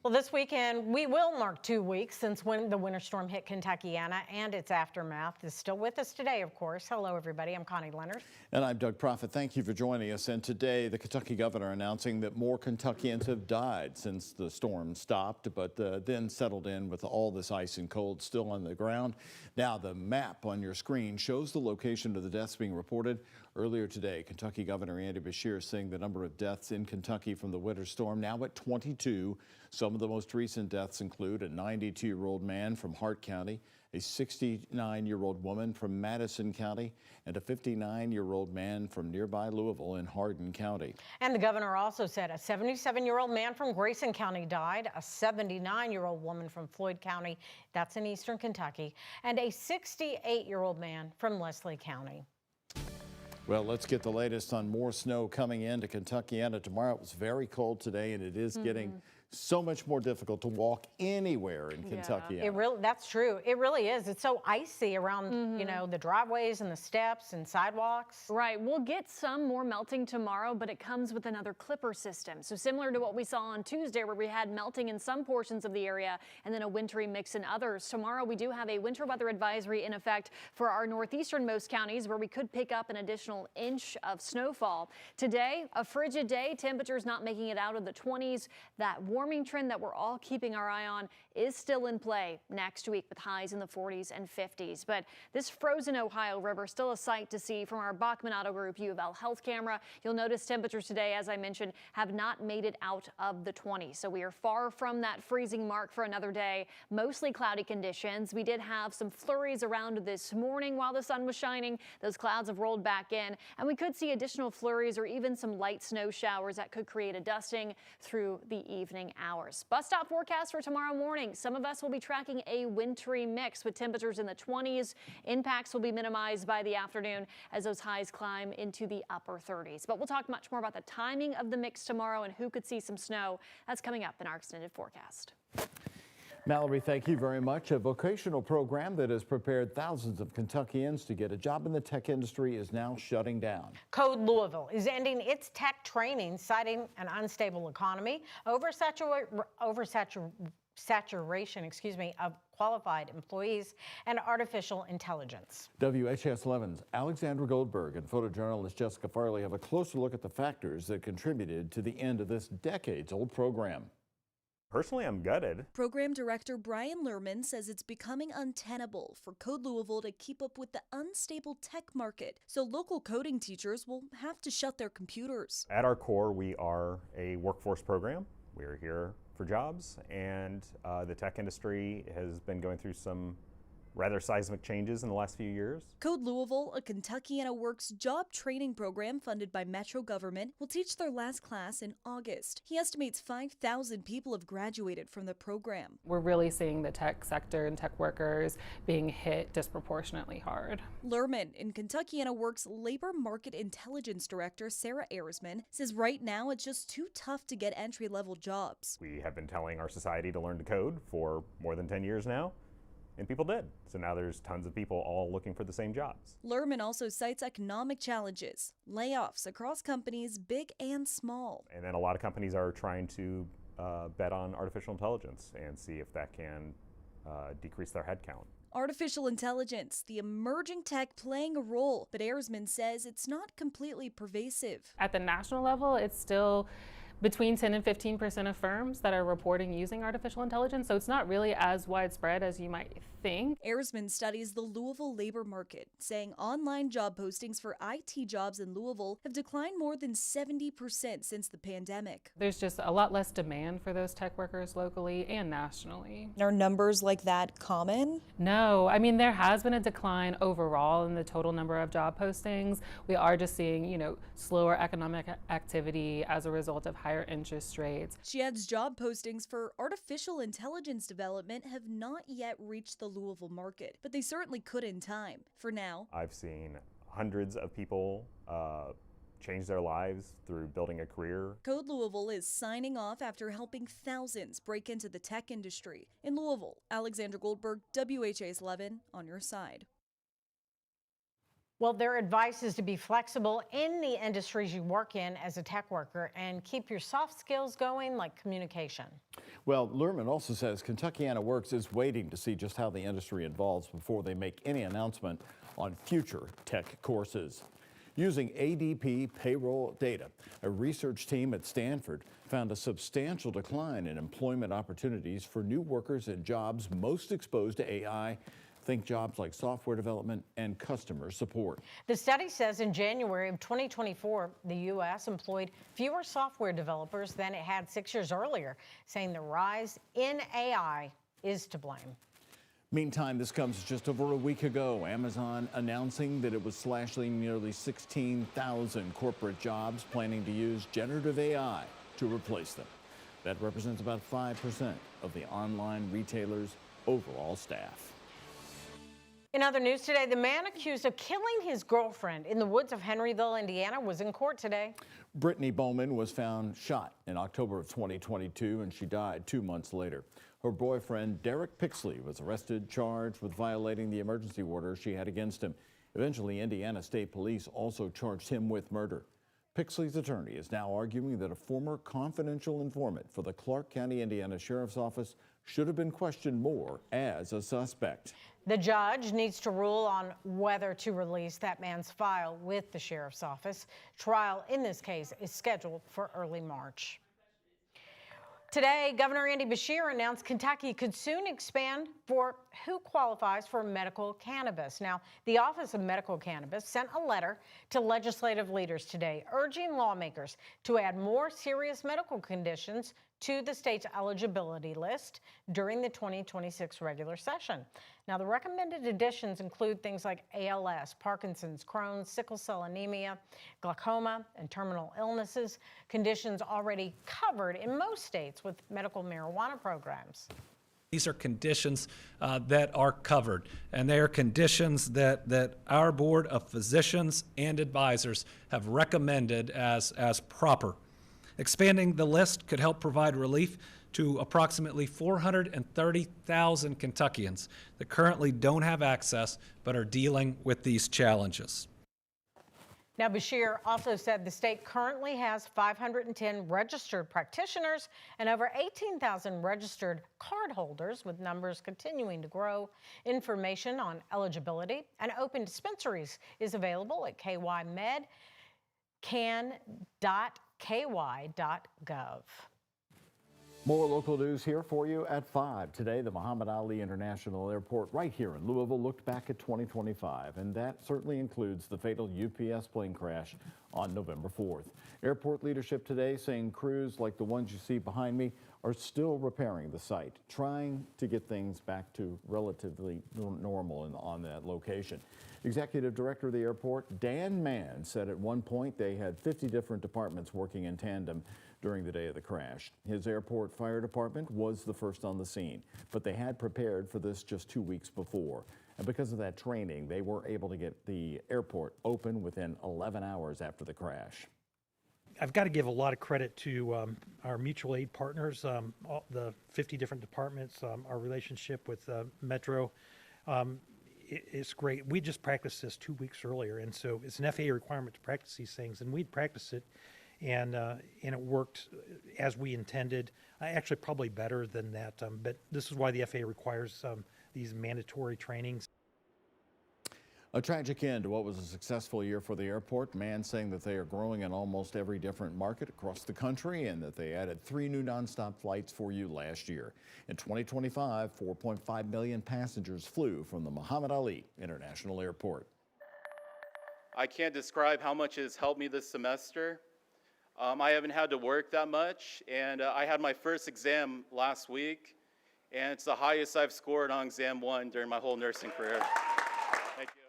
Well, this weekend, we will mark 2 weeks since when the winter storm hit Kentuckiana, and its aftermath is still with us today, of course. Hello, everybody. I'm Connie Leonard. And I'm Doug Proffitt. Thank you for joining us. And today, the Kentucky governor announcing that more Kentuckians have died since the storm stopped, but then settled in with all this ice and cold still on the ground. Now, the map on your screen shows the location of the deaths being reported. Earlier today, Kentucky Governor Andy Beshear saying the number of deaths in Kentucky from the winter storm now at 22. Some of the most recent deaths include a 92-year-old man from Hart County, a 69-year-old woman from Madison County, and a 59-year-old man from nearby Louisville in Hardin County. And the governor also said a 77-year-old man from Grayson County died, a 79-year-old woman from Floyd County, that's in eastern Kentucky, and a 68-year-old man from Leslie County. Well, let's get the latest on more snow coming into Kentuckiana tomorrow. It was very cold today, and it is getting so much more difficult to walk anywhere in Kentucky. That's true. It really is. It's so icy around, you know, the driveways and the steps and sidewalks. Right. We'll get some more melting tomorrow, but it comes with another clipper system. So similar to what we saw on Tuesday, where we had melting in some portions of the area and then a wintry mix in others. Tomorrow, we do have a winter weather advisory in effect for our northeasternmost counties, where we could pick up an additional inch of snowfall. Today, a frigid day. Temperatures not making it out of the 20s. That warming trend that we're all keeping our eye on is still in play next week, with highs in the 40s and 50s. But this frozen Ohio River still a sight to see from our Bachman Auto Group U of L health camera. You'll notice temperatures today, as I mentioned, have not made it out of the 20s. So we are far from that freezing mark for another day. Mostly cloudy conditions. We did have some flurries around this morning while the sun was shining. Those clouds have rolled back in, and we could see additional flurries or even some light snow showers that could create a dusting through the evening hours. Bus stop forecast for tomorrow morning. Some of us will be tracking a wintry mix with temperatures in the 20s. Impacts will be minimized by the afternoon as those highs climb into the upper 30s. But we'll talk much more about the timing of the mix tomorrow and who could see some snow. That's coming up in our extended forecast. Mallory, thank you very much. A vocational program that has prepared thousands of Kentuckians to get a job in the tech industry is now shutting down. Code Louisville is ending its tech training, citing an unstable economy, saturation of qualified employees, and artificial intelligence. WHAS11's Alexandra Goldberg and photojournalist Jessica Farley have a closer look at the factors that contributed to the end of this decades-old program. Personally, I'm gutted. Program Director Brian Lerman says it's becoming untenable for Code Louisville to keep up with the unstable tech market, so local coding teachers will have to shut their computers. At our core, we are a workforce program. We are here for jobs, and the tech industry has been going through some rather seismic changes in the last few years. Code Louisville, a Kentuckiana Works job training program funded by Metro government, will teach their last class in August. He estimates 5,000 people have graduated from the program. We're really seeing the tech sector and tech workers being hit disproportionately hard. Lerman, in Kentuckiana Works Labor Market Intelligence Director Sarah Erisman, says right now it's just too tough to get entry-level jobs. We have been telling our society to learn to code for more than 10 years now, and people did. So now there's tons of people all looking for the same jobs. Lerman also cites economic challenges, layoffs across companies big and small. And then a lot of companies are trying to bet on artificial intelligence and see if that can decrease their headcount. Artificial intelligence, the emerging tech playing a role, but Erisman says it's not completely pervasive. At the national level, it's still between 10 and 15% of firms that are reporting using artificial intelligence, so it's not really as widespread as you might think. Erisman studies the Louisville labor market, saying online job postings for IT jobs in Louisville have declined more than 70% since the pandemic. There's just a lot less demand for those tech workers locally and nationally. Are numbers like that common? No, I mean, there has been a decline overall in the total number of job postings. We are just seeing, slower economic activity as a result of higher interest rates. She adds job postings for artificial intelligence development have not yet reached the Louisville market, but they certainly could in time. For now, I've seen hundreds of people change their lives through building a career. Code Louisville is signing off after helping thousands break into the tech industry. In Louisville, Alexandra Goldberg, WHAS11 on your side. Well, their advice is to be flexible in the industries you work in as a tech worker and keep your soft skills going, like communication. Well, Lerman also says Kentuckiana Works is waiting to see just how the industry evolves before they make any announcement on future tech courses. Using ADP payroll data, a research team at Stanford found a substantial decline in employment opportunities for new workers in jobs most exposed to AI. Think jobs like software development and customer support. The study says in January of 2024, the U.S. employed fewer software developers than it had 6 years earlier, saying the rise in AI is to blame. Meantime, this comes just over a week ago, Amazon announcing that it was slashing nearly 16,000 corporate jobs, planning to use generative AI to replace them. That represents about 5% of the online retailer's overall staff. In other news today, the man accused of killing his girlfriend in the woods of Henryville, Indiana, was in court today. Brittany Bowman was found shot in October of 2022, and she died 2 months later. Her boyfriend, Derek Pixley, was arrested, charged with violating the emergency order she had against him. Eventually, Indiana State Police also charged him with murder. Pixley's attorney is now arguing that a former confidential informant for the Clark County, Indiana Sheriff's Office should have been questioned more as a suspect. The judge needs to rule on whether to release that man's file with the sheriff's office. Trial in this case is scheduled for early March. Today, Governor Andy Beshear announced Kentucky could soon expand for who qualifies for medical cannabis. Now, the Office of Medical Cannabis sent a letter to legislative leaders today urging lawmakers to add more serious medical conditions to the state's eligibility list during the 2026 regular session. Now, the recommended additions include things like ALS, Parkinson's, Crohn's, sickle cell anemia, glaucoma, and terminal illnesses, conditions already covered in most states with medical marijuana programs. These are conditions that are covered, and they are conditions that our Board of Physicians and Advisors have recommended as proper. Expanding the list could help provide relief to approximately 430,000 Kentuckians that currently don't have access but are dealing with these challenges. Now, Beshear also said the state currently has 510 registered practitioners and over 18,000 registered cardholders, with numbers continuing to grow. Information on eligibility and open dispensaries is available at kymedcan.ky.gov. More local news here for you at 5. Today, the Muhammad Ali International Airport right here in Louisville looked back at 2025, and that certainly includes the fatal UPS plane crash on November 4th. Airport leadership today saying crews like the ones you see behind me are still repairing the site, trying to get things back to relatively normal on that location. Executive Director of the airport, Dan Mann, said at one point they had 50 different departments working in tandem during the day of the crash. His airport fire department was the first on the scene, but they had prepared for this just 2 weeks before. And because of that training, they were able to get the airport open within 11 hours after the crash. I've got to give a lot of credit to our mutual aid partners, all the 50 different departments, our relationship with Metro. It's great. We just practiced this 2 weeks earlier, and so it's an FAA requirement to practice these things, and we'd practiced it, and it worked as we intended. Actually, probably better than that, but this is why the FAA requires these mandatory trainings. A tragic end to what was a successful year for the airport. Mann saying that they are growing in almost every different market across the country and that they added 3 new nonstop flights for you last year. In 2025, 4.5 million passengers flew from the Muhammad Ali International Airport. I can't describe how much it has helped me this semester. I haven't had to work that much, and I had my first exam last week, and it's the highest I've scored on exam 1 during my whole nursing career. Thank you.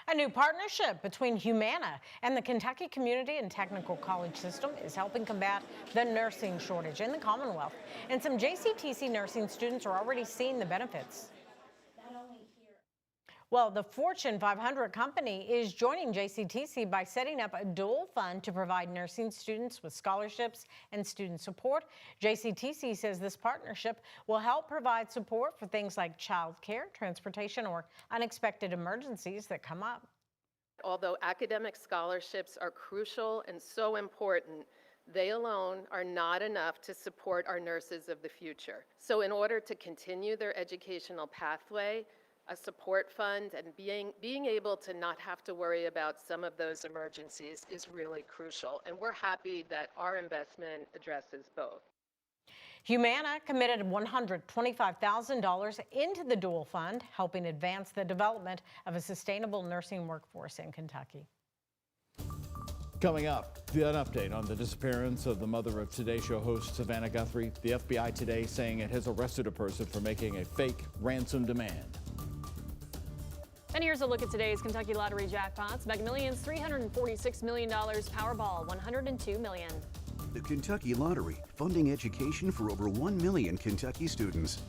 A new partnership between Humana and the Kentucky Community and Technical College System is helping combat the nursing shortage in the Commonwealth. And some JCTC nursing students are already seeing the benefits. Well, the Fortune 500 company is joining JCTC by setting up a dual fund to provide nursing students with scholarships and student support. JCTC says this partnership will help provide support for things like child care, transportation, or unexpected emergencies that come up. Although academic scholarships are crucial and so important, they alone are not enough to support our nurses of the future. So in order to continue their educational pathway, a support fund and being able to not have to worry about some of those emergencies is really crucial. And we're happy that our investment addresses both. Humana committed $125,000 into the dual fund, helping advance the development of a sustainable nursing workforce in Kentucky. Coming up, an update on the disappearance of the mother of Today Show host Savannah Guthrie. The FBI today saying it has arrested a person for making a fake ransom demand. And here's a look at today's Kentucky Lottery jackpots. Mega Millions, $346 million. Powerball, $102 million. The Kentucky Lottery, funding education for over 1 million Kentucky students.